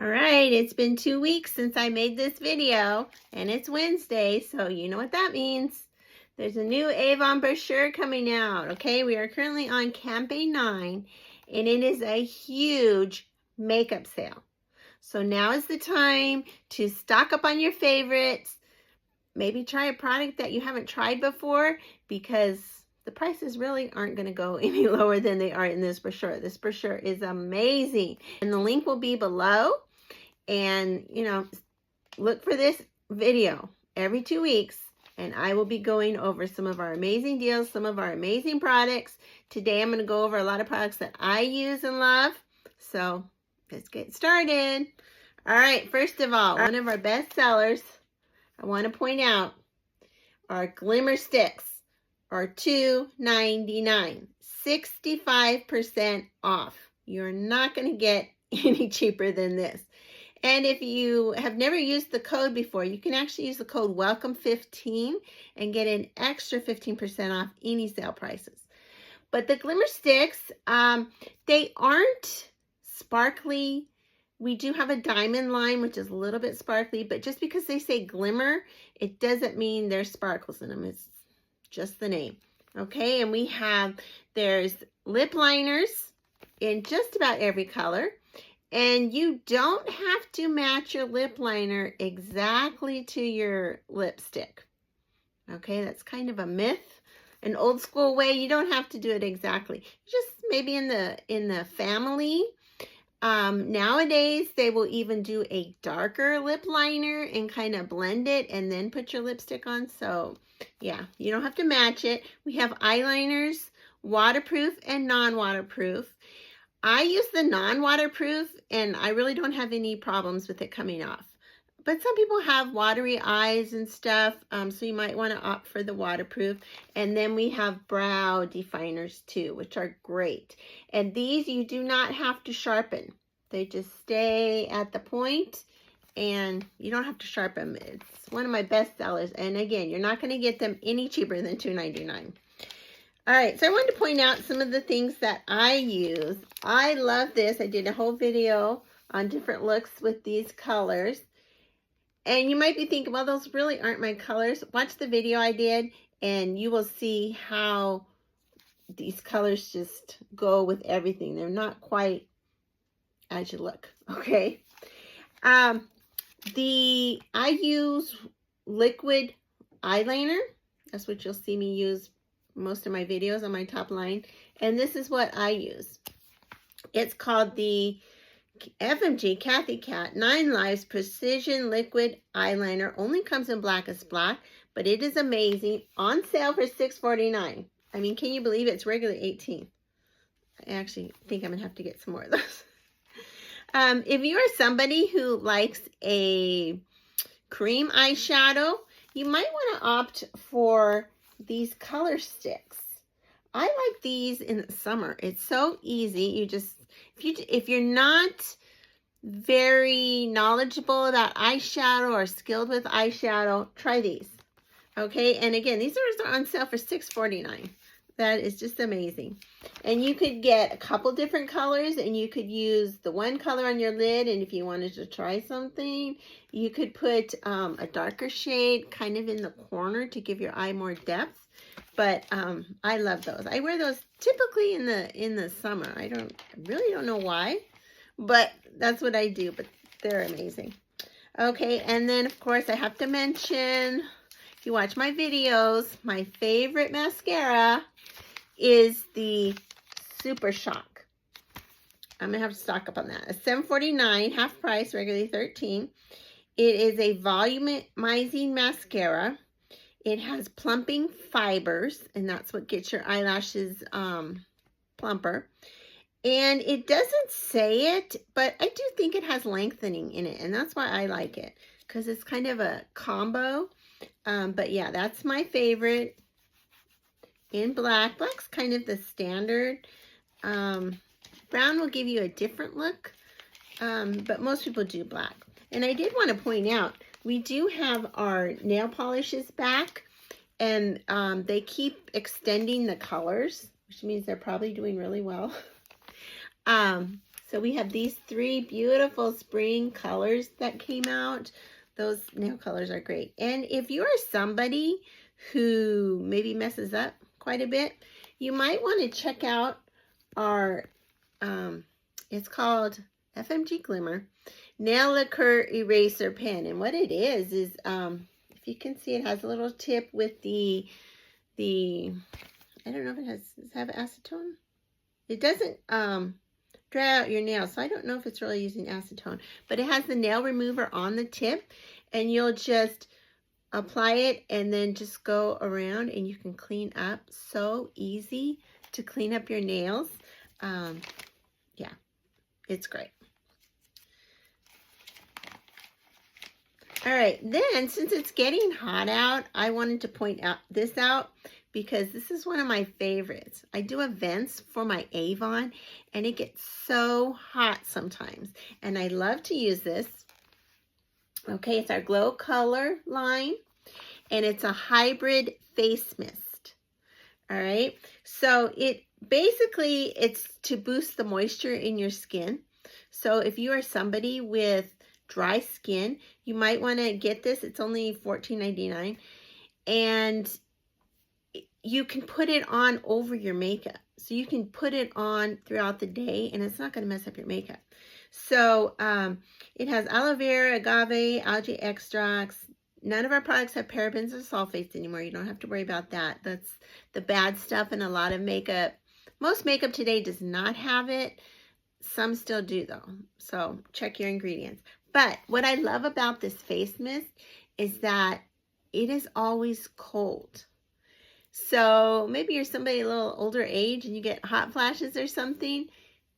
All right, it's been 2 weeks since I made this video, and it's Wednesday, so you know what that means. There's a new Avon brochure coming out, okay? We are currently on campaign 9, and it is a huge makeup sale. So now is the time to stock up on your favorites. Maybe try a product that you haven't tried before, because the prices really aren't going to go any lower than they are in this brochure. This brochure is amazing, and the link will be below. And, look for this video every 2 weeks, and I will be going over some of our amazing deals, some of our amazing products. Today, I'm going to go over a lot of products that I use and love. So let's get started. All right, first of all, one of our best sellers, I want to point out, our Glimmer Sticks are $2.99, 65% off. You're not going to get any cheaper than this. And if you have never used the code before, you can actually use the code WELCOME15 and get an extra 15% off any sale prices. But the Glimmer Sticks, they aren't sparkly. We do have a diamond line, which is a little bit sparkly, but just because they say glimmer, it doesn't mean there's sparkles in them. It's just the name. Okay, and there's lip liners in just about every color. And you don't have to match your lip liner exactly to your lipstick. Okay, that's kind of a myth. An old school way, you don't have to do it exactly. Just maybe in the family. Nowadays, they will even do a darker lip liner and kind of blend it and then put your lipstick on. So, yeah, you don't have to match it. We have eyeliners, waterproof and non-waterproof. I use the non-waterproof, and I really don't have any problems with it coming off. But some people have watery eyes and stuff, so you might want to opt for the waterproof. And then we have brow definers too, which are great. And these you do not have to sharpen. They just stay at the point, and you don't have to sharpen. It's one of my best sellers. And again, you're not going to get them any cheaper than $2.99. All right, so I wanted to point out some of the things that I use. I love this. I did a whole video on different looks with these colors. And you might be thinking, well, those really aren't my colors. Watch the video I did, and you will see how these colors just go with everything. They're not quite as you look, okay? I use liquid eyeliner. That's what you'll see me use most of my videos on my top line, and this is what I use. It's called the FMG Kathy Cat 9 Lives Precision Liquid Eyeliner. Only comes in blackest black, but it is amazing. On sale for $6.49. I mean, can you believe it's regularly $18? I actually think I'm gonna have to get some more of those. If you are somebody who likes a cream eyeshadow, you might want to opt for these color sticks. I like these in the summer. It's so easy. You just, if you're not very knowledgeable about eyeshadow or skilled with eyeshadow, try these. Okay, and again, these are on sale for $6.49. That is just amazing. And you could get a couple different colors, and you could use the one color on your lid, and if you wanted to try something, you could put a darker shade kind of in the corner to give your eye more depth. But I love those. I wear those typically in the summer. I really don't know why, but that's what I do. But they're amazing. Okay, and then of course I have to mention, if you watch my videos, my favorite mascara is the Super Shock. I'm gonna have to stock up on that. A $7.49, half price, regularly $13. It is a volumizing mascara. It has plumping fibers, and that's what gets your eyelashes plumper. And it doesn't say it, but I do think it has lengthening in it, and that's why I like it, because it's kind of a combo. But yeah, that's my favorite in black. Black's kind of the standard. Brown will give you a different look, but most people do black. And I did want to point out, we do have our nail polishes back, and they keep extending the colors, which means they're probably doing really well. So we have these 3 beautiful spring colors that came out. Those nail colors are great. And if you are somebody who maybe messes up quite a bit, you might want to check out our, it's called FMG Glimmer Nail Lacquer Eraser Pen. And what it is, if you can see, it has a little tip with the I don't know if does it have acetone? It doesn't dry out your nails, so I don't know if it's really using acetone, but it has the nail remover on the tip, and you'll just apply it and then just go around and you can clean up. So easy to clean up your nails. Yeah, it's great. All right, then since it's getting hot out, I wanted to point out this out because this is one of my favorites. I do events for my Avon and it gets so hot sometimes, and I love to use this. Okay, it's our Glow Color line, and it's a hybrid face mist. All right, so it's to boost the moisture in your skin. So if you are somebody with dry skin, you might want to get this. It's only $14.99, and you can put it on over your makeup. So you can put it on throughout the day and it's not going to mess up your makeup. So it has aloe vera, agave, algae extracts. None of our products have parabens or sulfates anymore. You don't have to worry about that. That's the bad stuff in a lot of makeup. Most makeup today does not have it. Some still do though. So check your ingredients. But what I love about this face mist is that it is always cold. So maybe you're somebody a little older age and you get hot flashes or something.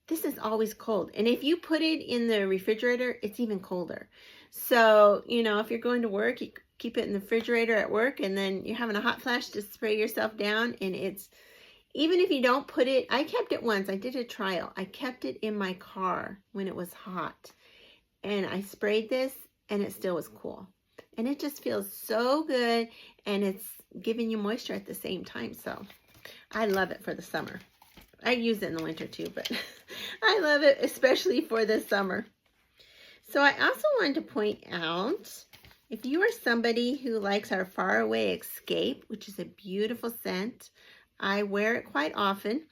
This is always cold. And if you put it in the refrigerator, it's even colder. So, you know, if you're going to work, you keep it in the refrigerator at work, and then you're having a hot flash, to spray yourself down. And it's, even if you don't put it, I kept it once. I did a trial. I kept it in my car when it was hot. And I sprayed this and it still was cool. And it just feels so good, and it's giving you moisture at the same time. So I love it for the summer. I use it in the winter too, but I love it especially for the summer. So I also wanted to point out, if you are somebody who likes our Faraway Escape, which is a beautiful scent, I wear it quite often.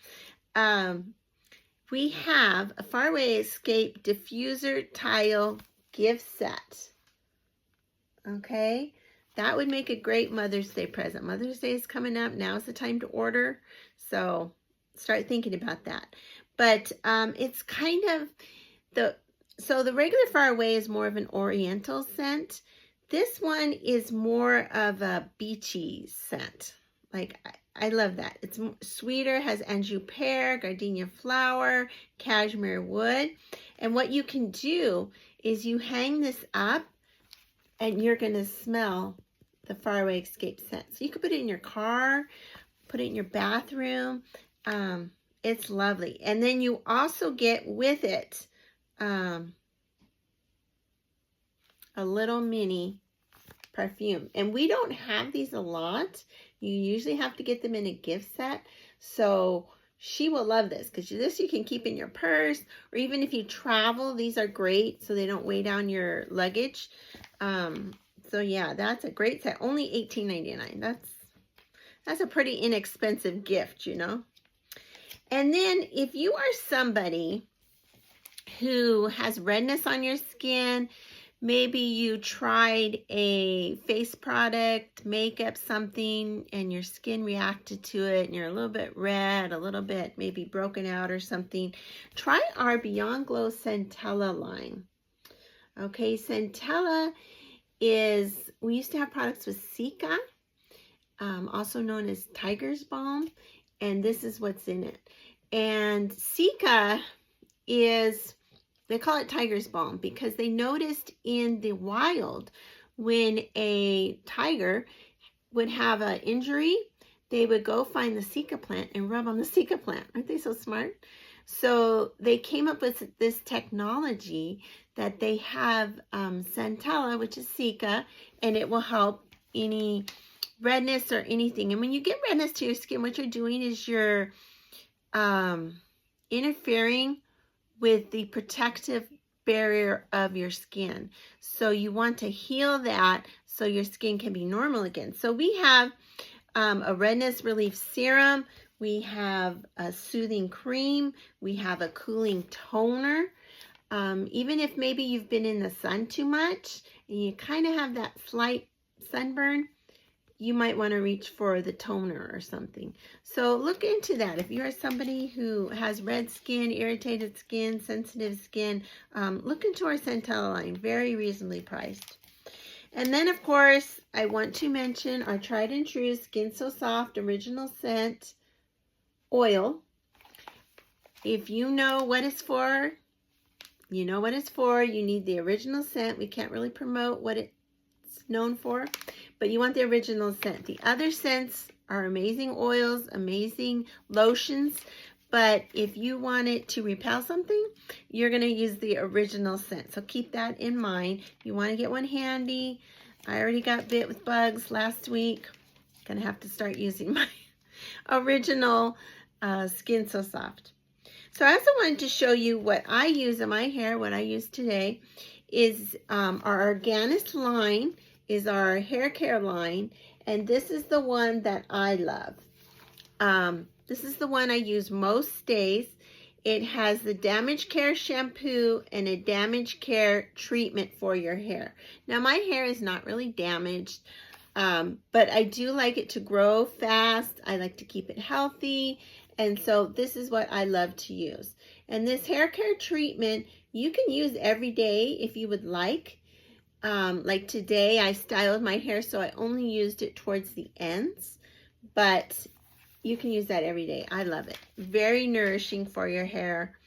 We have a Faraway Escape diffuser tile gift set. Okay, that would make a great Mother's Day present. Mother's Day is coming up. Now's the time to order. So start thinking about that. But it's kind of the regular Faraway is more of an oriental scent. This one is more of a beachy scent. Like, I love that. It's sweeter, has anjou pear, gardenia flower, cashmere wood. And what you can do is you hang this up and you're going to smell the Faraway Escape scent. So you can put it in your car, put it in your bathroom. It's lovely. And then you also get with it a little mini perfume. And we don't have these a lot. You usually have to get them in a gift set. So she will love this, because this you can keep in your purse, or even if you travel, these are great so they don't weigh down your luggage. So yeah, that's a great set. Only $18.99. That's a pretty inexpensive gift, you know. And then if you are somebody who has redness on your skin, maybe you tried a face product, makeup, something, and your skin reacted to it, and you're a little bit red, a little bit maybe broken out or something, try our Beyond Glow Centella line. Okay, Centella is, we used to have products with Cica, also known as Tiger's Balm, and this is what's in it. And Cica is, they call it Tiger's Balm because they noticed in the wild when a tiger would have an injury, they would go find the Cica plant and rub on the Cica plant. Aren't they so smart? So they came up with this technology that they have Centella, which is Cica, and it will help any redness or anything. And when you get redness to your skin, what you're doing is you're interfering with the protective barrier of your skin. So you want to heal that so your skin can be normal again. So we have a redness relief serum, we have a soothing cream, we have a cooling toner. Even if maybe you've been in the sun too much and you kind of have that slight sunburn, you might want to reach for the toner or something. So look into that. If you're somebody who has red skin, irritated skin, sensitive skin, look into our Centella line. Very reasonably priced. And then, of course, I want to mention our tried and true Skin So Soft Original Scent Oil. If you know what it's for, you know what it's for. You need the original scent. We can't really promote what it's known for, but you want the original scent. The other scents are amazing oils, amazing lotions, but if you want it to repel something, you're going to use the original scent. So keep that in mind. You want to get one handy. I already got bit with bugs last week. Gonna have to start using my original Skin So Soft. So I also wanted to show you what I use in my hair. What I use today is our Organis line, is our hair care line, and this is the one that I love. This is the one I use most days. It has the Damage Care shampoo and a Damage Care treatment for your hair. Now my hair is not really damaged, but I do like it to grow fast. I like to keep it healthy. And so this is what I love to use. And this hair care treatment, you can use every day if you would like. Like today, I styled my hair, so I only used it towards the ends. But you can use that every day. I love it. Very nourishing for your hair.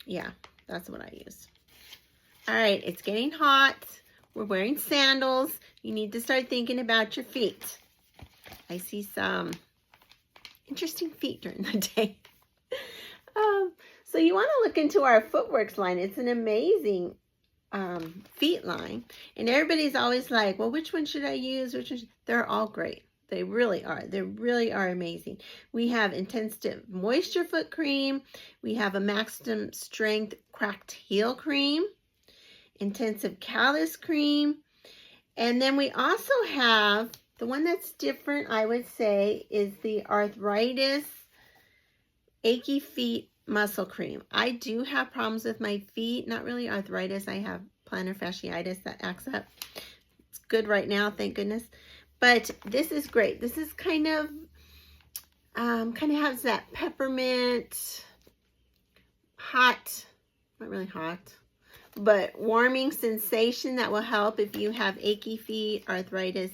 Yeah, that's what I use. All right, it's getting hot. We're wearing sandals. You need to start thinking about your feet. I see some interesting feet during the day. So you want to look into our Footworks line. It's an amazing feet line, and everybody's always like, well, which one should I use? Which one they're all great. They really are. They really are amazing. We have Intensive Moisture Foot Cream. We have a Maximum Strength Cracked Heel Cream. Intensive Callus Cream. And then we also have the one that's different, I would say, is the Arthritis Achy Feet Muscle Cream. I do have problems with my feet. Not really arthritis. I have plantar fasciitis that acts up. It's good right now, thank goodness. But this is great. This is kind of has that peppermint, hot, not really hot, but warming sensation that will help if you have achy feet, arthritis.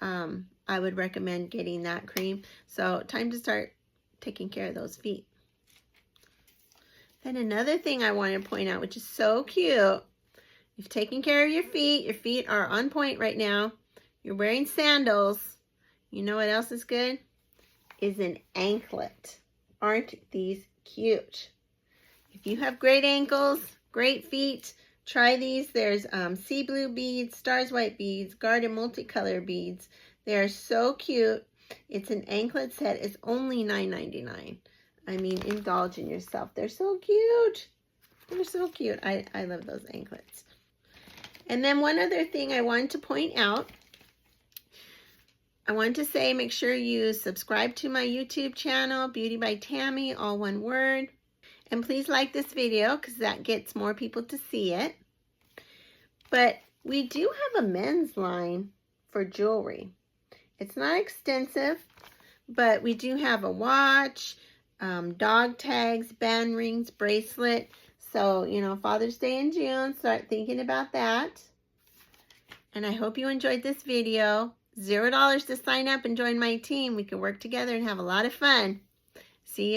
I would recommend getting that cream. So time to start taking care of those feet. Then another thing I want to point out, which is so cute, you've taken care of your feet are on point right now, you're wearing sandals, you know what else is good? Is an anklet. Aren't these cute? If you have great ankles, great feet, try these. There's sea blue beads, stars white beads, garden multicolor beads. They're so cute. It's an anklet set. It's only $9.99. I mean, indulge in yourself. They're so cute. They're so cute. I love those anklets. And then one other thing I wanted to point out. I want to say, make sure you subscribe to my YouTube channel, Beauty by Tammy, all one word. And please like this video because that gets more people to see it. But we do have a men's line for jewelry. It's not extensive, but we do have a watch, dog tags, band rings, bracelet. So, you know, Father's Day in June, start thinking about that. And I hope you enjoyed this video. $0 to sign up and join my team. We can work together and have a lot of fun. See you.